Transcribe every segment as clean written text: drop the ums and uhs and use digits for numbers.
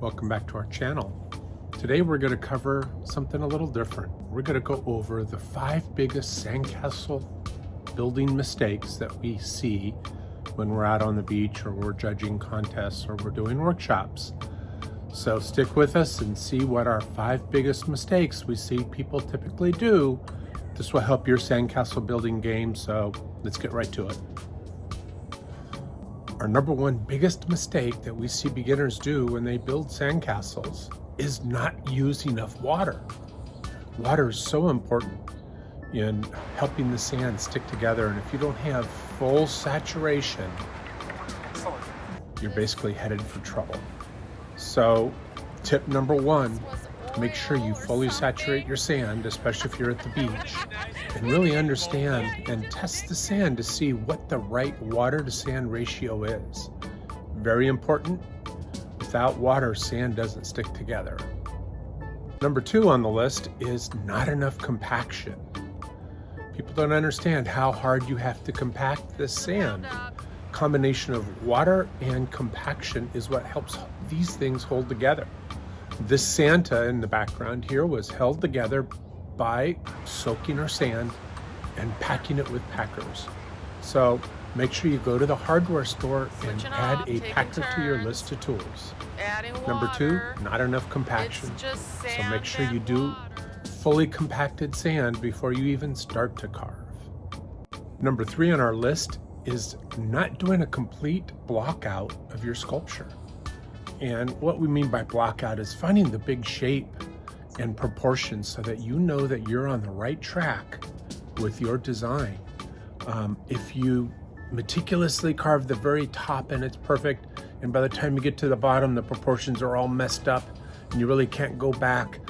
Welcome back to our channel. Today we're going to cover something a little different. We're going to go over the 5 biggest sandcastle building mistakes that we see when we're out on the beach or we're judging contests or we're doing workshops. So stick with us and see what our 5 biggest mistakes we see people typically do. This will help your sandcastle building game, so let's get right to it. Our number one biggest mistake that we see beginners do when they build sandcastles is not use enough water. Water is so important in helping the sand stick together, and if you don't have full saturation, you're basically headed for trouble. So tip number 1, make sure you fully saturate your sand, especially if you're at the beach, and really understand and test the sand to see what the right water to sand ratio is. Very important. Without water, sand doesn't stick together. Number 2 on the list is not enough compaction. People don't understand how hard you have to compact this sand. Combination of water and compaction is what helps these things hold together. This Santa in the background here was held together by soaking our sand and packing it with packers. So make sure you go to the hardware store and add a packer to your list of tools. Number 2, not enough compaction. So make sure you do fully compacted sand before you even start to carve. Number 3 on our list is not doing a complete block out of your sculpture. And what we mean by block out is finding the big shape and proportions so that you know that you're on the right track with your design. If you meticulously carve the very top and it's perfect, and by the time you get to the bottom, the proportions are all messed up and you really can't go back.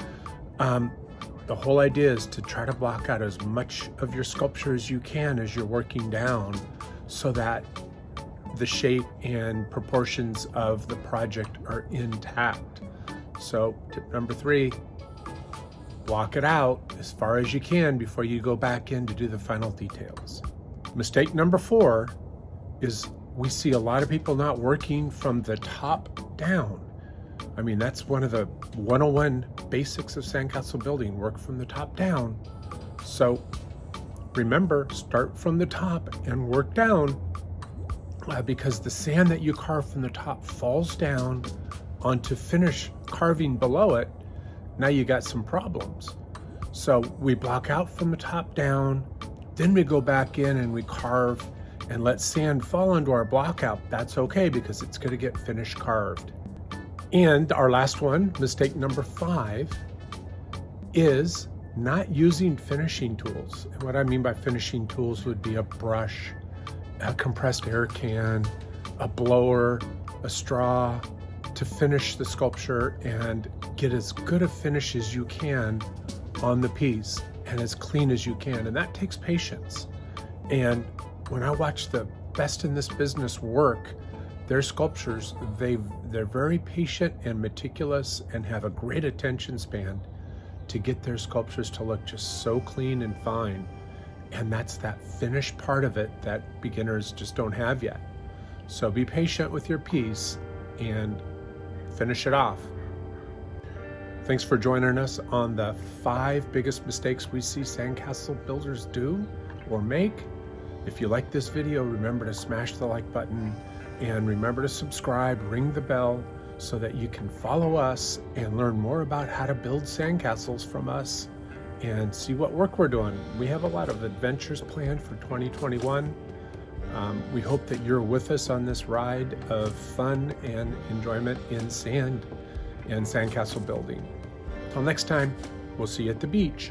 The whole idea is to try to block out as much of your sculpture as you can as you're working down so that the shape and proportions of the project are intact. So tip number 3, block it out as far as you can before you go back in to do the final details. Mistake number 4 is we see a lot of people not working from the top down. I mean, that's one of the 101 basics of sandcastle building, work from the top down. So remember, start from the top and work down. Because the sand that you carve from the top falls down onto finish carving below it, now you got some problems. So we block out from the top down, then we go back in and we carve and let sand fall into our block out. That's okay because it's going to get finished carved. And our last one, mistake number 5, is not using finishing tools. And what I mean by finishing tools would be a brush, a compressed air can, a blower, a straw to finish the sculpture and get as good a finish as you can on the piece and as clean as you can. And that takes patience. And when I watch the best in this business work, their sculptures, they're very patient and meticulous and have a great attention span to get their sculptures to look just so clean and fine. And that's that finished part of it that beginners just don't have yet. So be patient with your piece and finish it off. Thanks for joining us on the 5 biggest mistakes we see sandcastle builders do or make. If you like this video, remember to smash the like button and remember to subscribe, ring the bell so that you can follow us and learn more about how to build sandcastles from us and see what work we're doing. We have a lot of adventures planned for 2021. We hope that you're with us on this ride of fun and enjoyment in sand and sandcastle building. Till next time, we'll see you at the beach.